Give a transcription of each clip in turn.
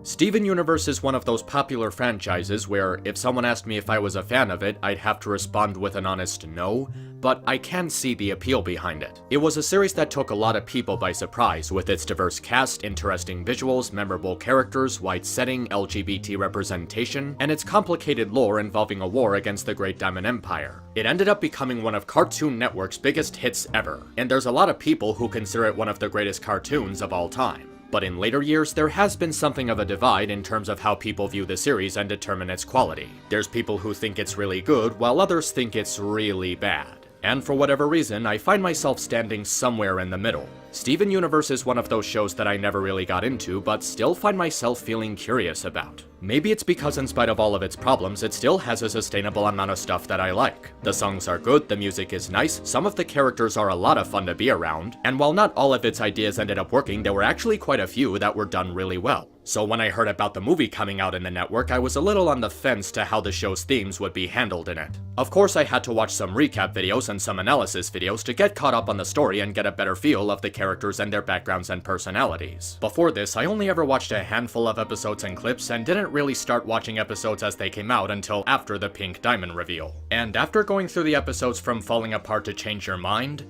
Steven Universe is one of those popular franchises where, if someone asked me if I was a fan of it, I'd have to respond with an honest no, but I can see the appeal behind it. It was a series that took a lot of people by surprise, with its diverse cast, interesting visuals, memorable characters, wide setting, LGBT representation, and its complicated lore involving a war against the Great Diamond Empire. It ended up becoming one of Cartoon Network's biggest hits ever, and there's a lot of people who consider it one of the greatest cartoons of all time. But in later years, there has been something of a divide in terms of how people view the series and determine its quality. There's people who think it's really good, while others think it's really bad. And for whatever reason, I find myself standing somewhere in the middle. Steven Universe is one of those shows that I never really got into, but still find myself feeling curious about. Maybe it's because in spite of all of its problems, it still has a sustainable amount of stuff that I like. The songs are good, the music is nice, some of the characters are a lot of fun to be around, and while not all of its ideas ended up working, there were actually quite a few that were done really well. So when I heard about the movie coming out in the network, I was a little on the fence to how the show's themes would be handled in it. Of course, I had to watch some recap videos and some analysis videos to get caught up on the story and get a better feel of the characters and their backgrounds and personalities. Before this, I only ever watched a handful of episodes and clips and didn't really start watching episodes as they came out until after the Pink Diamond reveal. And after going through the episodes from Falling Apart to Change Your Mind,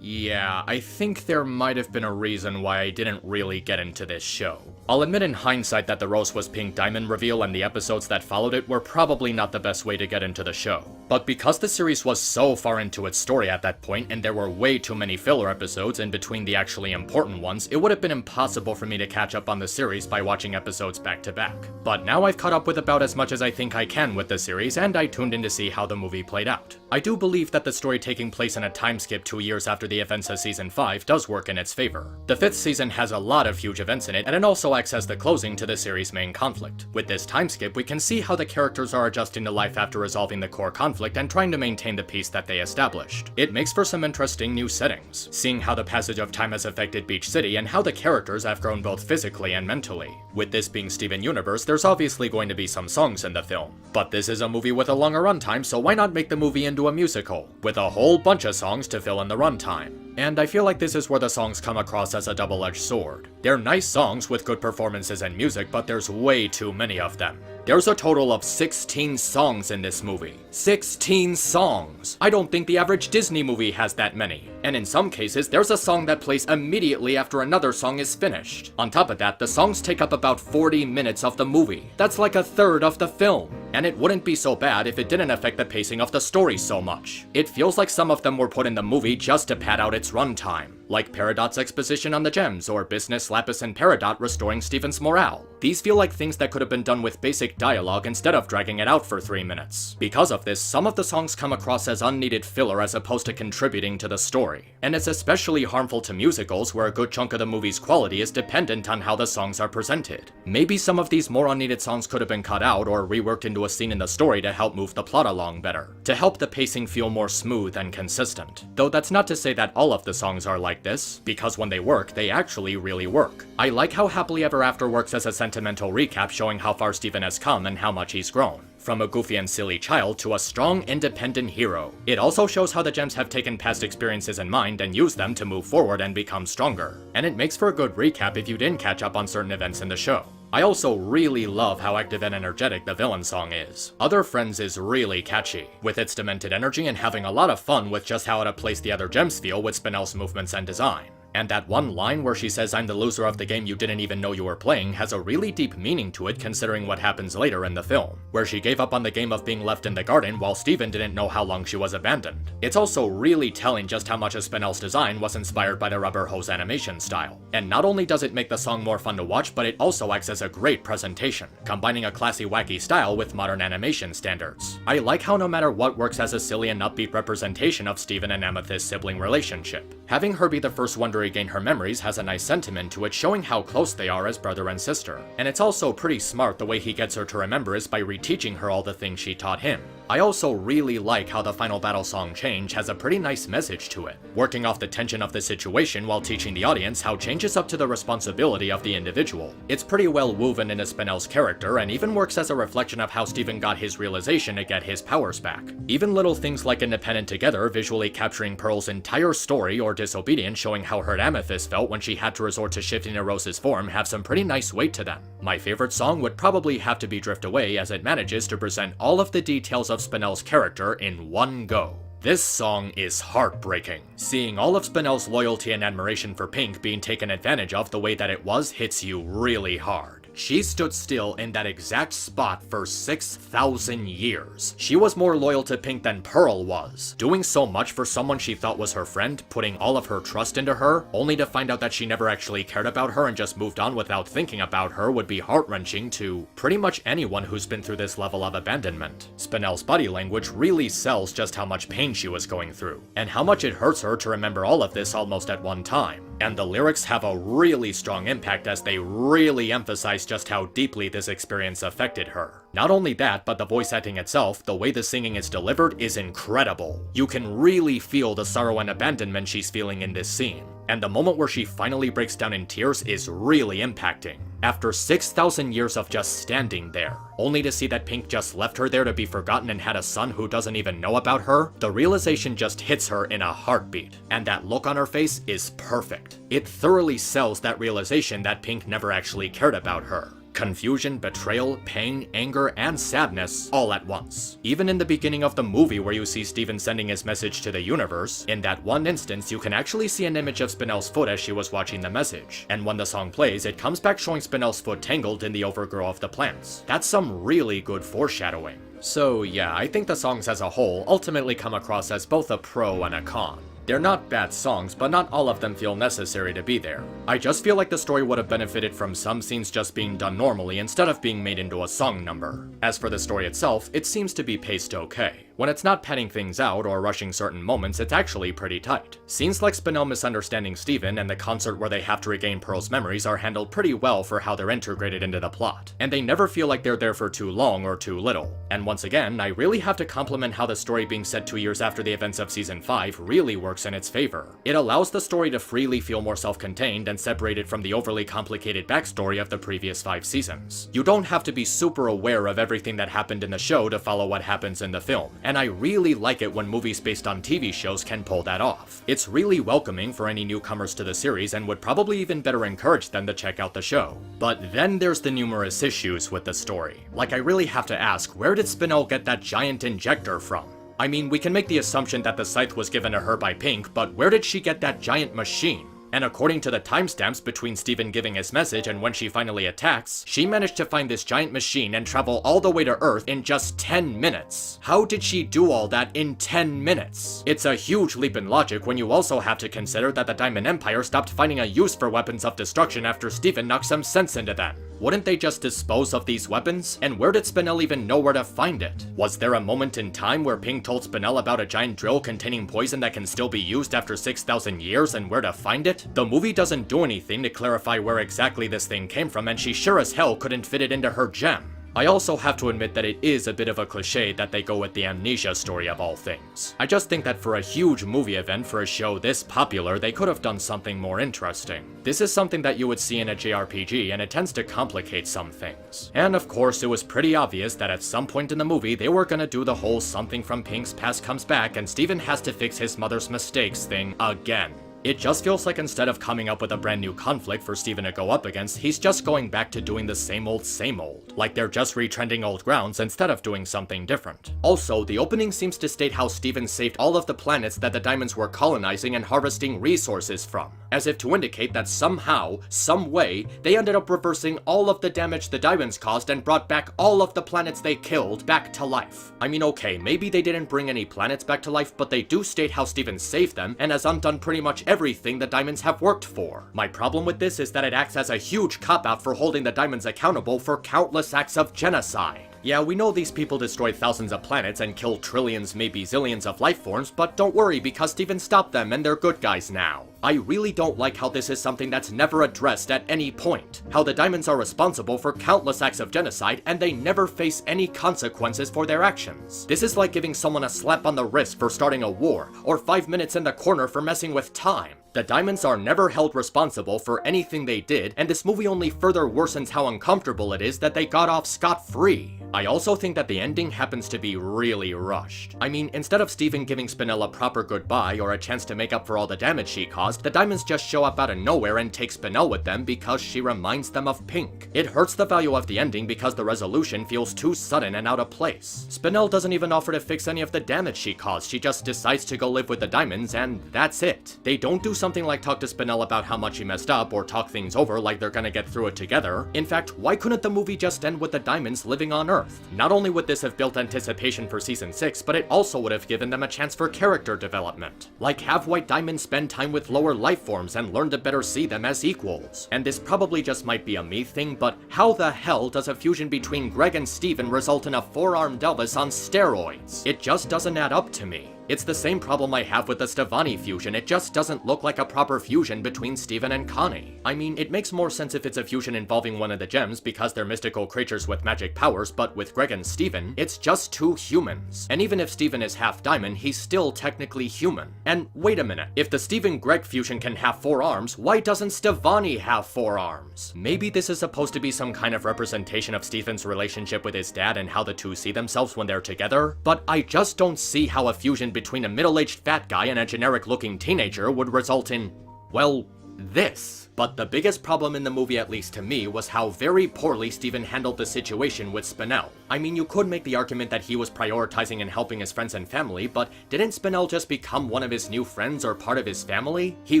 yeah, I think there might have been a reason why I didn't really get into this show. I'll admit in hindsight that the Rose was Pink Diamond reveal and the episodes that followed it were probably not the best way to get into the show. But because the series was so far into its story at that point, and there were way too many filler episodes in between the actually important ones, it would have been impossible for me to catch up on the series by watching episodes back to back. But now I've caught up with about as much as I think I can with the series, and I tuned in to see how the movie played out. I do believe that the story taking place in a time skip 2 years after the events of Season 5 does work in its favor. The 5th season has a lot of huge events in it, and it also acts as the closing to the series' main conflict. With this time skip, we can see how the characters are adjusting to life after resolving the core conflict and trying to maintain the peace that they established. It makes for some interesting new settings, seeing how the passage of time has affected Beach City and how the characters have grown both physically and mentally. With this being Steven Universe, there's obviously going to be some songs in the film. But this is a movie with a longer runtime, so why not make the movie into a musical, with a whole bunch of songs to fill in the runtime? And I feel like this is where the songs come across as a double-edged sword. They're nice songs with good performances and music, but there's way too many of them. There's a total of 16 songs in this movie. 16 songs! I don't think the average Disney movie has that many. And in some cases, there's a song that plays immediately after another song is finished. On top of that, the songs take up about 40 minutes of the movie. That's like a third of the film. And it wouldn't be so bad if it didn't affect the pacing of the story so much. It feels like some of them were put in the movie just to pad out its runtime, like Peridot's exposition on the gems, or Business, Lapis, and Peridot restoring Steven's morale. These feel like things that could have been done with basic dialogue instead of dragging it out for 3 minutes. Because of this, some of the songs come across as unneeded filler as opposed to contributing to the story. And it's especially harmful to musicals where a good chunk of the movie's quality is dependent on how the songs are presented. Maybe some of these more unneeded songs could have been cut out or reworked into a scene in the story to help move the plot along better, to help the pacing feel more smooth and consistent. Though that's not to say that all of the songs are like this, because when they work, they actually really work. I like how Happily Ever After works as a sentimental recap showing how far Steven has come and how much he's grown, from a goofy and silly child to a strong, independent hero. It also shows how the gems have taken past experiences in mind and used them to move forward and become stronger. And it makes for a good recap if you didn't catch up on certain events in the show. I also really love how active and energetic the villain song is. Other Friends is really catchy, with its demented energy and having a lot of fun with just how out of place the other gems feel with Spinel's movements and design. And that one line where she says "I'm the loser of the game you didn't even know you were playing" has a really deep meaning to it considering what happens later in the film, where she gave up on the game of being left in the garden while Steven didn't know how long she was abandoned. It's also really telling just how much of Spinel's design was inspired by the rubber hose animation style. And not only does it make the song more fun to watch, but it also acts as a great presentation, combining a classy wacky style with modern animation standards. I like how no matter what works as a silly and upbeat representation of Steven and Amethyst's sibling relationship. Having her be the first one to regain her memories has a nice sentiment to it, showing how close they are as brother and sister. And it's also pretty smart the way he gets her to remember is by reteaching her all the things she taught him. I also really like how the final battle song Change has a pretty nice message to it, working off the tension of the situation while teaching the audience how change is up to the responsibility of the individual. It's pretty well woven into Spinell's character and even works as a reflection of how Steven got his realization to get his powers back. Even little things like Independent Together visually capturing Pearl's entire story, or Disobedient showing how hurt Amethyst felt when she had to resort to shifting to Rose's form, have some pretty nice weight to them. My favorite song would probably have to be Drift Away, as it manages to present all of the details of Spinell's character in one go. This song is heartbreaking. Seeing all of Spinell's loyalty and admiration for Pink being taken advantage of the way that it was hits you really hard. She stood still in that exact spot for 6,000 years. She was more loyal to Pink than Pearl was, doing so much for someone she thought was her friend, putting all of her trust into her, only to find out that she never actually cared about her and just moved on without thinking about her would be heart-wrenching to pretty much anyone who's been through this level of abandonment. Spinell's body language really sells just how much pain she was going through, and how much it hurts her to remember all of this almost at one time. And the lyrics have a really strong impact as they really emphasize just how deeply this experience affected her. Not only that, but the voice acting itself, the way the singing is delivered, is incredible. You can really feel the sorrow and abandonment she's feeling in this scene. And the moment where she finally breaks down in tears is really impacting. After 6,000 years of just standing there, only to see that Pink just left her there to be forgotten and had a son who doesn't even know about her, the realization just hits her in a heartbeat. And that look on her face is perfect. It thoroughly sells that realization that Pink never actually cared about her. Confusion, betrayal, pain, anger, and sadness all at once. Even in the beginning of the movie where you see Steven sending his message to the universe, in that one instance you can actually see an image of Spinell's foot as she was watching the message. And when the song plays, it comes back showing Spinell's foot tangled in the overgrowth of the plants. That's some really good foreshadowing. So yeah, I think the songs as a whole ultimately come across as both a pro and a con. They're not bad songs, but not all of them feel necessary to be there. I just feel like the story would have benefited from some scenes just being done normally instead of being made into a song number. As for the story itself, it seems to be paced okay. When it's not padding things out or rushing certain moments, it's actually pretty tight. Scenes like Spinell misunderstanding Steven and the concert where they have to regain Pearl's memories are handled pretty well for how they're integrated into the plot, and they never feel like they're there for too long or too little. And once again, I really have to compliment how the story being set 2 years after the events of Season 5 really works in its favor. It allows the story to freely feel more self-contained and separated from the overly complicated backstory of the previous 5 seasons. You don't have to be super aware of everything that happened in the show to follow what happens in the film, and I really like it when movies based on TV shows can pull that off. It's really welcoming for any newcomers to the series and would probably even better encourage them to check out the show. But then there's the numerous issues with the story. Like, I really have to ask, where did Spinell get that giant injector from? I mean, we can make the assumption that the scythe was given to her by Pink, but where did she get that giant machine? And according to the timestamps between Steven giving his message and when she finally attacks, she managed to find this giant machine and travel all the way to Earth in just 10 minutes. How did she do all that in 10 minutes? It's a huge leap in logic when you also have to consider that the Diamond Empire stopped finding a use for weapons of destruction after Steven knocked some sense into them. Wouldn't they just dispose of these weapons? And where did Spinell even know where to find it? Was there a moment in time where Pink told Spinell about a giant drill containing poison that can still be used after 6,000 years and where to find it? The movie doesn't do anything to clarify where exactly this thing came from, and she sure as hell couldn't fit it into her gem. I also have to admit that it is a bit of a cliche that they go with the amnesia story of all things. I just think that for a huge movie event for a show this popular, they could have done something more interesting. This is something that you would see in a JRPG, and it tends to complicate some things. And of course, it was pretty obvious that at some point in the movie, they were gonna do the whole something from Pink's past comes back and Steven has to fix his mother's mistakes thing again. It just feels like instead of coming up with a brand new conflict for Steven to go up against, he's just going back to doing the same old, like they're just retrending old grounds instead of doing something different. Also, the opening seems to state how Steven saved all of the planets that the Diamonds were colonizing and harvesting resources from, as if to indicate that somehow, some way, they ended up reversing all of the damage the Diamonds caused and brought back all of the planets they killed back to life. I mean, okay, maybe they didn't bring any planets back to life, but they do state how Steven saved them and has undone pretty much everything the Diamonds have worked for. My problem with this is that it acts as a huge cop-out for holding the Diamonds accountable for countless acts of genocide. Yeah, we know these people destroyed thousands of planets and killed trillions, maybe zillions of life forms, but don't worry because Steven stopped them and they're good guys now. I really don't like how this is something that's never addressed at any point. How the diamonds are responsible for countless acts of genocide and they never face any consequences for their actions. This is like giving someone a slap on the wrist for starting a war, or 5 minutes in the corner for messing with time. The diamonds are never held responsible for anything they did, and this movie only further worsens how uncomfortable it is that they got off scot-free. I also think that the ending happens to be really rushed. I mean, instead of Steven giving Spinel a proper goodbye or a chance to make up for all the damage she caused, the diamonds just show up out of nowhere and take Spinel with them because she reminds them of Pink. It hurts the value of the ending because the resolution feels too sudden and out of place. Spinel doesn't even offer to fix any of the damage she caused, she just decides to go live with the diamonds and that's it. They don't do something like talk to Spinel about how much he messed up or talk things over like they're gonna get through it together. In fact, why couldn't the movie just end with the diamonds living on Earth? Not only would this have built anticipation for season 6, but it also would have given them a chance for character development. Like have White Diamond spend time with lower life forms and learn to better see them as equals. And this probably just might be a me thing, but how the hell does a fusion between Greg and Steven result in a four-armed Elvis on steroids? It just doesn't add up to me. It's the same problem I have with the Stevani fusion, it just doesn't look like a proper fusion between Steven and Connie. I mean, it makes more sense if it's a fusion involving one of the gems because they're mystical creatures with magic powers, but with Greg and Steven, it's just two humans. And even if Steven is half diamond, he's still technically human. And wait a minute, if the Steven-Greg fusion can have 4 arms, why doesn't Stevani have 4 arms? Maybe this is supposed to be some kind of representation of Steven's relationship with his dad and how the two see themselves when they're together, but I just don't see how a fusion between a middle-aged fat guy and a generic-looking teenager would result in, well, this. But the biggest problem in the movie, at least to me, was how very poorly Steven handled the situation with Spinel. I mean, you could make the argument that he was prioritizing and helping his friends and family, but didn't Spinel just become one of his new friends or part of his family? He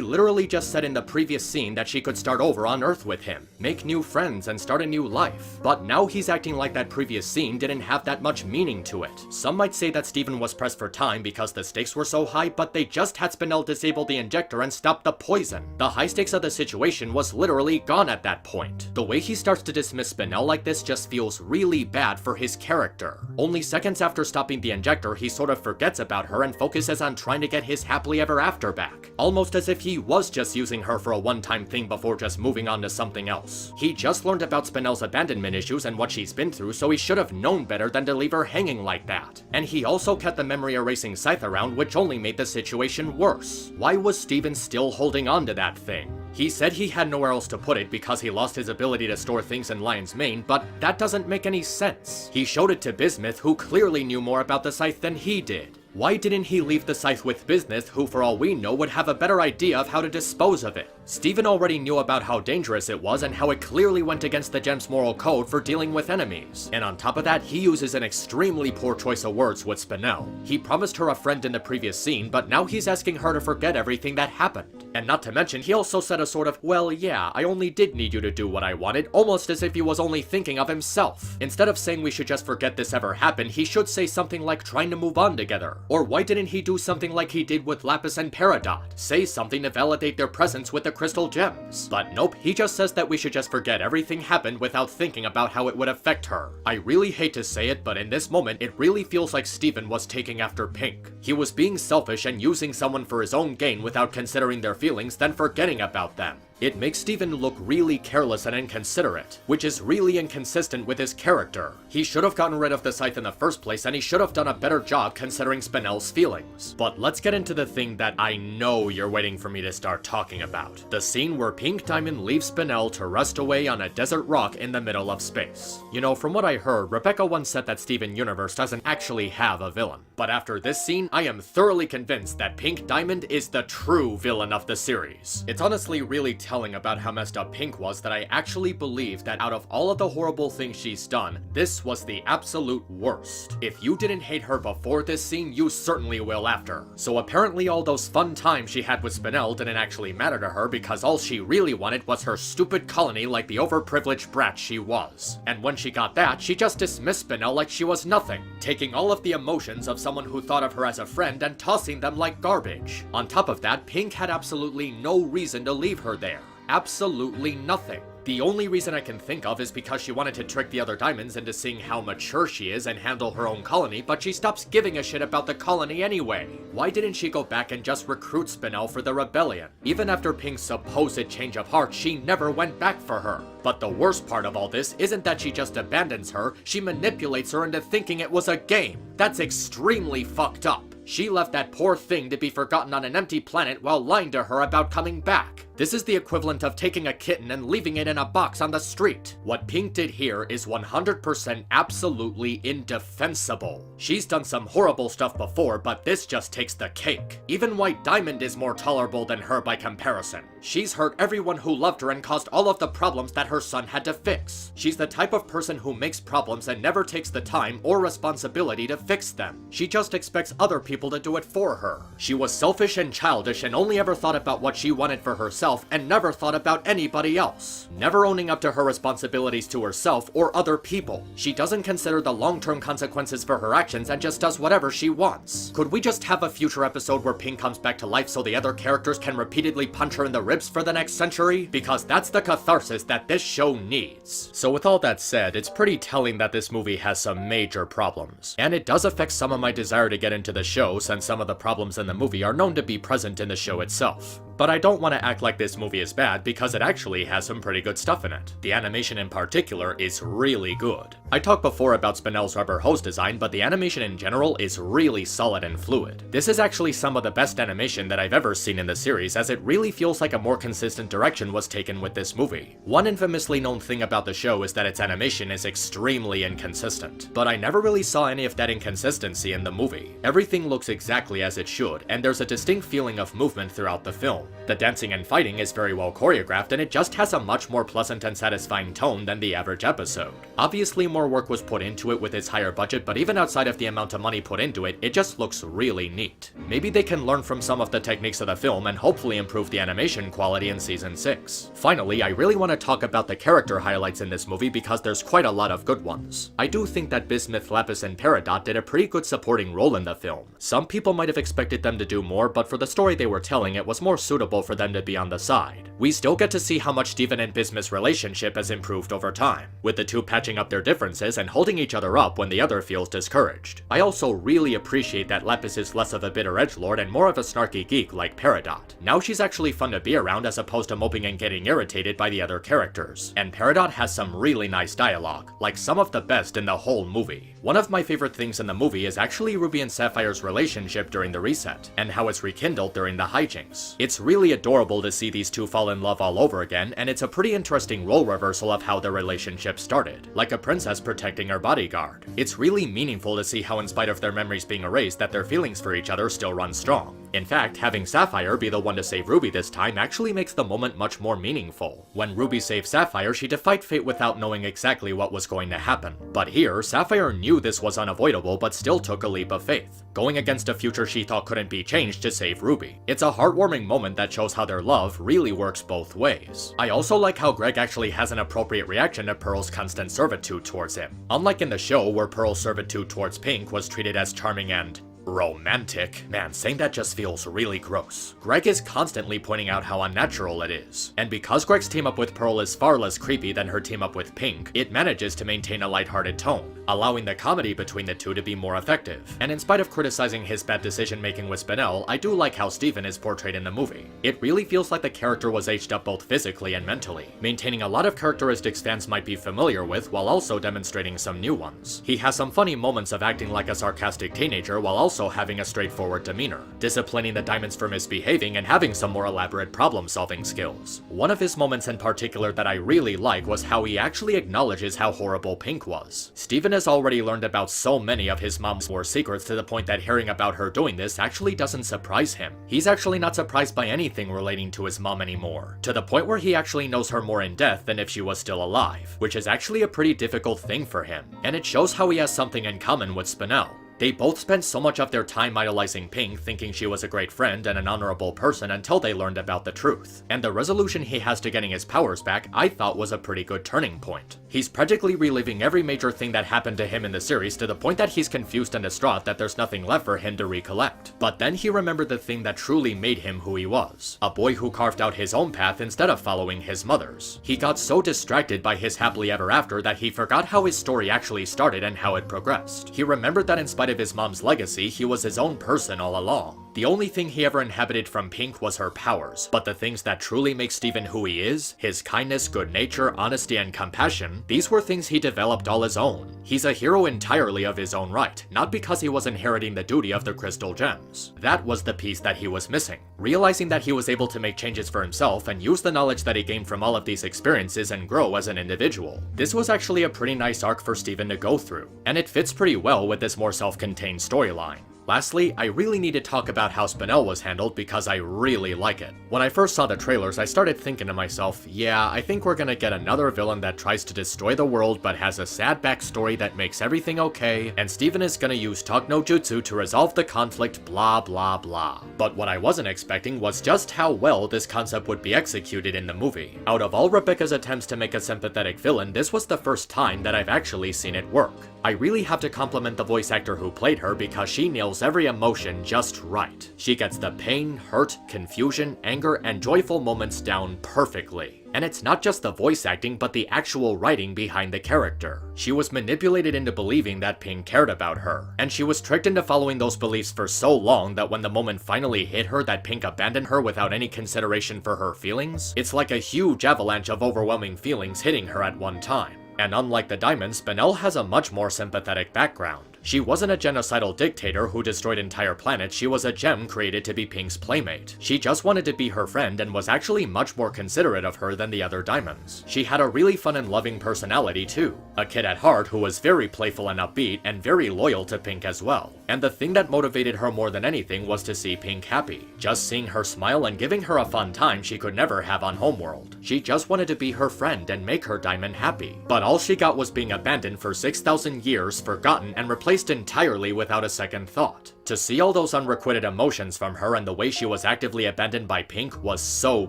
literally just said in the previous scene that she could start over on Earth with him, make new friends and start a new life. But now he's acting like that previous scene didn't have that much meaning to it. Some might say that Steven was pressed for time because the stakes were so high, but they just had Spinel disable the injector and stop the poison. The high stakes of the situation was literally gone at that point. The way he starts to dismiss Spinel like this just feels really bad for his character. Only seconds after stopping the injector, he sort of forgets about her and focuses on trying to get his happily ever after back. Almost as if he was just using her for a one-time thing before just moving on to something else. He just learned about Spinel's abandonment issues and what she's been through, so he should have known better than to leave her hanging like that. And he also kept the memory erasing scythe around, which only made the situation worse. Why was Steven still holding on to that thing? He said he had nowhere else to put it because he lost his ability to store things in Lion's Mane, but that doesn't make any sense. He showed it to Bismuth, who clearly knew more about the scythe than he did. Why didn't he leave the scythe with Bismuth, who for all we know would have a better idea of how to dispose of it? Steven already knew about how dangerous it was and how it clearly went against the gem's moral code for dealing with enemies. And on top of that, he uses an extremely poor choice of words with Spinel. He promised her a friend in the previous scene, but now he's asking her to forget everything that happened. And not to mention, he also said a sort of, well yeah, I only did need you to do what I wanted, almost as if he was only thinking of himself. Instead of saying we should just forget this ever happened, he should say something like trying to move on together. Or why didn't he do something like he did with Lapis and Peridot? Say something to validate their presence with the crystal gems. But nope, he just says that we should just forget everything happened without thinking about how it would affect her. I really hate to say it, but in this moment, it really feels like Steven was taking after Pink. He was being selfish and using someone for his own gain without considering their feelings, then forgetting about them. It makes Steven look really careless and inconsiderate, which is really inconsistent with his character. He should have gotten rid of the scythe in the first place, and he should have done a better job considering Spinel's feelings. But let's get into the thing that I know you're waiting for me to start talking about. The scene where Pink Diamond leaves Spinel to rest away on a desert rock in the middle of space. You know, from what I heard, Rebecca once said that Steven Universe doesn't actually have a villain. But after this scene, I am thoroughly convinced that Pink Diamond is the true villain of the series. It's honestly really telling about how messed up Pink was that I actually believe that out of all of the horrible things she's done, this was the absolute worst. If you didn't hate her before this scene, you certainly will after. So apparently all those fun times she had with Spinel didn't actually matter to her because all she really wanted was her stupid colony like the overprivileged brat she was. And when she got that, she just dismissed Spinel like she was nothing, taking all of the emotions of someone who thought of her as a friend and tossing them like garbage. On top of that, Pink had absolutely no reason to leave her there. Absolutely nothing. The only reason I can think of is because she wanted to trick the other diamonds into seeing how mature she is and handle her own colony, but she stops giving a shit about the colony anyway. Why didn't she go back and just recruit Spinel for the rebellion? Even after Pink's supposed change of heart, she never went back for her. But the worst part of all this isn't that she just abandons her, she manipulates her into thinking it was a game. That's extremely fucked up. She left that poor thing to be forgotten on an empty planet while lying to her about coming back. This is the equivalent of taking a kitten and leaving it in a box on the street. What Pink did here is 100% absolutely indefensible. She's done some horrible stuff before, but this just takes the cake. Even White Diamond is more tolerable than her by comparison. She's hurt everyone who loved her and caused all of the problems that her son had to fix. She's the type of person who makes problems and never takes the time or responsibility to fix them. She just expects other people to do it for her. She was selfish and childish and only ever thought about what she wanted for herself and never thought about anybody else. Never owning up to her responsibilities to herself or other people. She doesn't consider the long-term consequences for her actions and just does whatever she wants. Could we just have a future episode where Pink comes back to life so the other characters can repeatedly punch her in the ribs for the next century? Because that's the catharsis that this show needs. So with all that said, it's pretty telling that this movie has some major problems. And it does affect some of my desire to get into the show, since some of the problems in the movie are known to be present in the show itself. But I don't want to act like this movie is bad because it actually has some pretty good stuff in it. The animation in particular is really good. I talked before about Spinel's rubber hose design, but the animation in general is really solid and fluid. This is actually some of the best animation that I've ever seen in the series, as it really feels like a more consistent direction was taken with this movie. One infamously known thing about the show is that its animation is extremely inconsistent, but I never really saw any of that inconsistency in the movie. Everything looks exactly as it should, and there's a distinct feeling of movement throughout the film. The dancing and fighting is very well choreographed, and it just has a much more pleasant and satisfying tone than the average episode. Obviously more work was put into it with its higher budget, but even outside of the amount of money put into it, it just looks really neat. Maybe they can learn from some of the techniques of the film and hopefully improve the animation quality in season 6. Finally, I really want to talk about the character highlights in this movie because there's quite a lot of good ones. I do think that Bismuth, Lapis, and Peridot did a pretty good supporting role in the film. Some people might have expected them to do more, but for the story they were telling, it was more suitable for them to be on the side. We still get to see how much Steven and Bismuth's relationship has improved over time, with the two patching up their differences and holding each other up when the other feels discouraged. I also really appreciate that Lapis is less of a bitter edgelord and more of a snarky geek like Peridot. Now she's actually fun to be around as opposed to moping and getting irritated by the other characters. And Peridot has some really nice dialogue, like some of the best in the whole movie. One of my favorite things in the movie is actually Ruby and Sapphire's relationship during the reset, and how it's rekindled during the hijinks. It's really adorable to see these two fall in love all over again, and it's a pretty interesting role reversal of how their relationship started, like a princess protecting her bodyguard. It's really meaningful to see how, in spite of their memories being erased, that their feelings for each other still run strong. In fact, having Sapphire be the one to save Ruby this time actually makes the moment much more meaningful. When Ruby saved Sapphire, she defied fate without knowing exactly what was going to happen. But here, Sapphire knew this was unavoidable but still took a leap of faith, going against a future she thought couldn't be changed to save Ruby. It's a heartwarming moment that shows how their love really works both ways. I also like how Greg actually has an appropriate reaction to Pearl's constant servitude towards him. Unlike in the show, where Pearl's servitude towards Pink was treated as charming and romantic. Man, saying that just feels really gross. Greg is constantly pointing out how unnatural it is. And because Greg's team up with Pearl is far less creepy than her team up with Pink, it manages to maintain a lighthearted tone, allowing the comedy between the two to be more effective. And in spite of criticizing his bad decision making with Spinel, I do like how Steven is portrayed in the movie. It really feels like the character was aged up both physically and mentally, maintaining a lot of characteristics fans might be familiar with while also demonstrating some new ones. He has some funny moments of acting like a sarcastic teenager while also having a straightforward demeanor, disciplining the diamonds for misbehaving and having some more elaborate problem-solving skills. One of his moments in particular that I really like was how he actually acknowledges how horrible Pink was. Steven has already learned about so many of his mom's war secrets to the point that hearing about her doing this actually doesn't surprise him. He's actually not surprised by anything relating to his mom anymore, to the point where he actually knows her more in death than if she was still alive, which is actually a pretty difficult thing for him, and it shows how he has something in common with Spinel. They both spent so much of their time idolizing Pink, thinking she was a great friend and an honorable person until they learned about the truth. And the resolution he has to getting his powers back I thought was a pretty good turning point. He's practically reliving every major thing that happened to him in the series to the point that he's confused and distraught that there's nothing left for him to recollect. But then he remembered the thing that truly made him who he was. A boy who carved out his own path instead of following his mother's. He got so distracted by his happily ever after that he forgot how his story actually started and how it progressed. He remembered that in spite of his mom's legacy, he was his own person all along. The only thing he ever inhabited from Pink was her powers, but the things that truly make Steven who he is, his kindness, good nature, honesty, and compassion, these were things he developed all his own. He's a hero entirely of his own right, not because he was inheriting the duty of the crystal gems. That was the piece that he was missing. Realizing that he was able to make changes for himself and use the knowledge that he gained from all of these experiences and grow as an individual. This was actually a pretty nice arc for Steven to go through, and it fits pretty well with this more self-contained storyline. Lastly, I really need to talk about how Spinel was handled because I really like it. When I first saw the trailers, I started thinking to myself, yeah, I think we're gonna get another villain that tries to destroy the world but has a sad backstory that makes everything okay, and Steven is gonna use Talk no Jutsu to resolve the conflict, blah blah blah. But what I wasn't expecting was just how well this concept would be executed in the movie. Out of all Rebecca's attempts to make a sympathetic villain, this was the first time that I've actually seen it work. I really have to compliment the voice actor who played her because she nails every emotion just right. She gets the pain, hurt, confusion, anger, and joyful moments down perfectly. And it's not just the voice acting, but the actual writing behind the character. She was manipulated into believing that Pink cared about her, and she was tricked into following those beliefs for so long that when the moment finally hit her that Pink abandoned her without any consideration for her feelings, it's like a huge avalanche of overwhelming feelings hitting her at one time. And unlike the Diamond, Spinel has a much more sympathetic background. She wasn't a genocidal dictator who destroyed entire planets, she was a gem created to be Pink's playmate. She just wanted to be her friend and was actually much more considerate of her than the other Diamonds. She had a really fun and loving personality too. A kid at heart who was very playful and upbeat and very loyal to Pink as well. And the thing that motivated her more than anything was to see Pink happy. Just seeing her smile and giving her a fun time she could never have on Homeworld. She just wanted to be her friend and make her Diamond happy. But all she got was being abandoned for 6,000 years, forgotten, and replaced entirely without a second thought. To see all those unrequited emotions from her and the way she was actively abandoned by Pink was so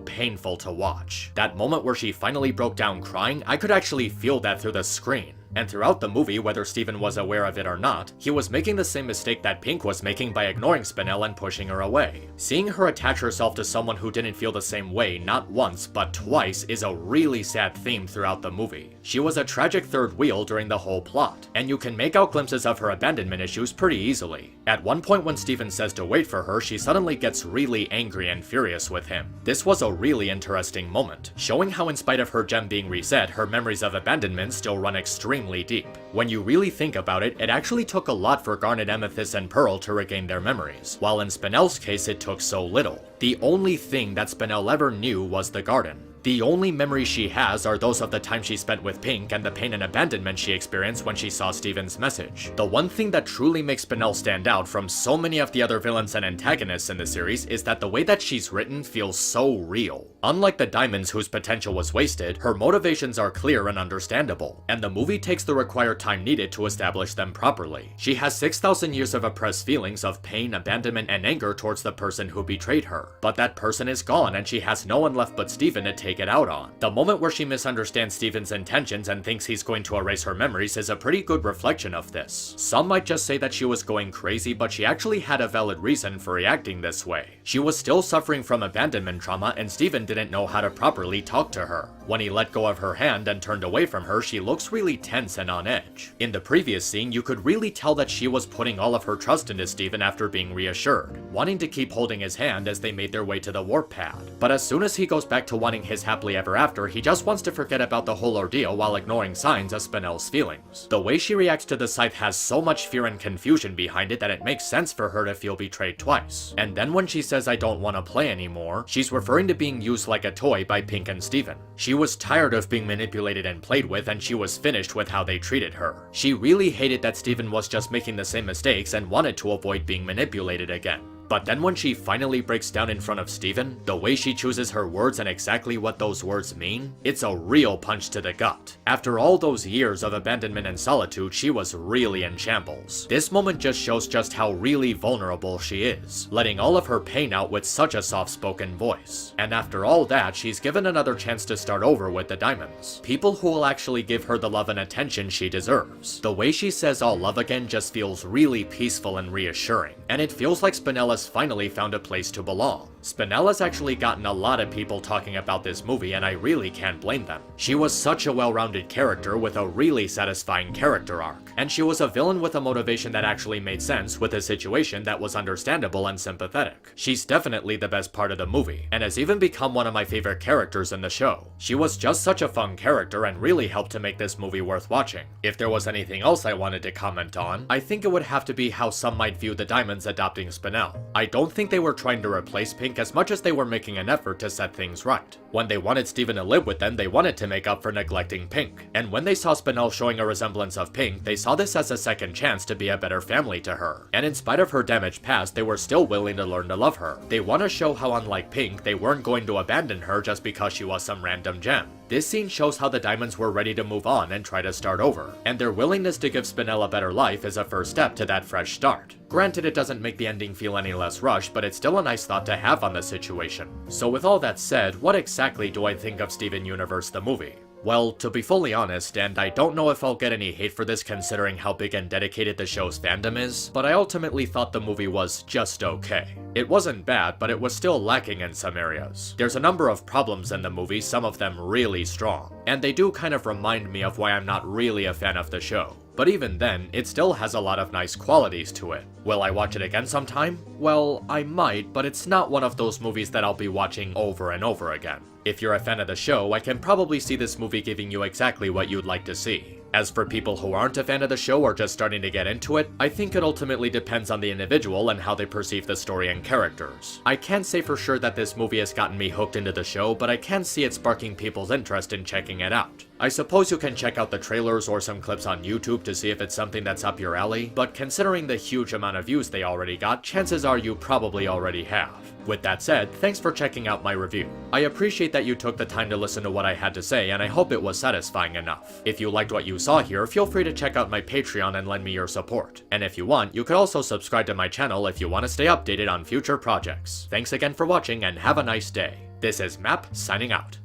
painful to watch. That moment where she finally broke down crying, I could actually feel that through the screen. And throughout the movie, whether Steven was aware of it or not, he was making the same mistake that Pink was making by ignoring Spinel and pushing her away. Seeing her attach herself to someone who didn't feel the same way not once but twice is a really sad theme throughout the movie. She was a tragic third wheel during the whole plot, and you can make out glimpses of her abandonment issues pretty easily. At one point when Steven says to wait for her, she suddenly gets really angry and furious with him. This was a really interesting moment, showing how in spite of her gem being reset, her memories of abandonment still run extremely deep. When you really think about it, it actually took a lot for Garnet, Amethyst, and Pearl to regain their memories, while in Spinel's case it took so little. The only thing that Spinel ever knew was the garden. The only memories she has are those of the time she spent with Pink and the pain and abandonment she experienced when she saw Steven's message. The one thing that truly makes Spinel stand out from so many of the other villains and antagonists in the series is that the way that she's written feels so real. Unlike the Diamonds whose potential was wasted, her motivations are clear and understandable, and the movie takes the required time needed to establish them properly. She has 6,000 years of oppressed feelings of pain, abandonment, and anger towards the person who betrayed her. But that person is gone and she has no one left but Steven to take it out on. The moment where she misunderstands Steven's intentions and thinks he's going to erase her memories is a pretty good reflection of this. Some might just say that she was going crazy, but she actually had a valid reason for reacting this way. She was still suffering from abandonment trauma and Steven didn't know how to properly talk to her. When he let go of her hand and turned away from her, she looks really tense and on edge. In the previous scene, you could really tell that she was putting all of her trust into Steven after being reassured, wanting to keep holding his hand as they made their way to the warp pad. But as soon as he goes back to wanting his happily ever after, he just wants to forget about the whole ordeal while ignoring signs of Spinel's feelings. The way she reacts to the scythe has so much fear and confusion behind it that it makes sense for her to feel betrayed twice. And then when she says I don't want to play anymore, she's referring to being used like a toy by Pink and Steven. She was tired of being manipulated and played with, and she was finished with how they treated her. She really hated that Steven was just making the same mistakes and wanted to avoid being manipulated again. But then when she finally breaks down in front of Steven, the way she chooses her words and exactly what those words mean, it's a real punch to the gut. After all those years of abandonment and solitude, she was really in shambles. This moment just shows just how really vulnerable she is, letting all of her pain out with such a soft-spoken voice. And after all that, she's given another chance to start over with the diamonds. People who will actually give her the love and attention she deserves. The way she says "I'll love again" just feels really peaceful and reassuring, and it feels like Spinella's finally found a place to belong. Spinella's actually gotten a lot of people talking about this movie, and I really can't blame them. She was such a well-rounded character with a really satisfying character arc, and she was a villain with a motivation that actually made sense with a situation that was understandable and sympathetic. She's definitely the best part of the movie, and has even become one of my favorite characters in the show. She was just such a fun character and really helped to make this movie worth watching. If there was anything else I wanted to comment on, I think it would have to be how some might view the Diamonds adopting Spinel. I don't think they were trying to replace Pink as much as they were making an effort to set things right. When they wanted Steven to live with them, they wanted to make up for neglecting Pink. And when they saw Spinel showing a resemblance of Pink, they saw this as a second chance to be a better family to her. And in spite of her damaged past, they were still willing to learn to love her. They want to show how, unlike Pink, they weren't going to abandon her just because she was some random gem. This scene shows how the Diamonds were ready to move on and try to start over, and their willingness to give Spinel a better life is a first step to that fresh start. Granted, it doesn't make the ending feel any less rushed, but it's still a nice thought to have on the situation. So with all that said, what exactly do I think of Steven Universe the movie? Well, to be fully honest, and I don't know if I'll get any hate for this considering how big and dedicated the show's fandom is, but I ultimately thought the movie was just okay. It wasn't bad, but it was still lacking in some areas. There's a number of problems in the movie, some of them really strong, and they do kind of remind me of why I'm not really a fan of the show. But even then, it still has a lot of nice qualities to it. Will I watch it again sometime? Well, I might, but it's not one of those movies that I'll be watching over and over again. If you're a fan of the show, I can probably see this movie giving you exactly what you'd like to see. As for people who aren't a fan of the show or just starting to get into it, I think it ultimately depends on the individual and how they perceive the story and characters. I can't say for sure that this movie has gotten me hooked into the show, but I can see it sparking people's interest in checking it out. I suppose you can check out the trailers or some clips on YouTube to see if it's something that's up your alley, but considering the huge amount of views they already got, chances are you probably already have. With that said, thanks for checking out my review. I appreciate that you took the time to listen to what I had to say, and I hope it was satisfying enough. If you liked what you saw here, feel free to check out my Patreon and lend me your support. And if you want, you could also subscribe to my channel if you want to stay updated on future projects. Thanks again for watching, and have a nice day. This is Map, signing out.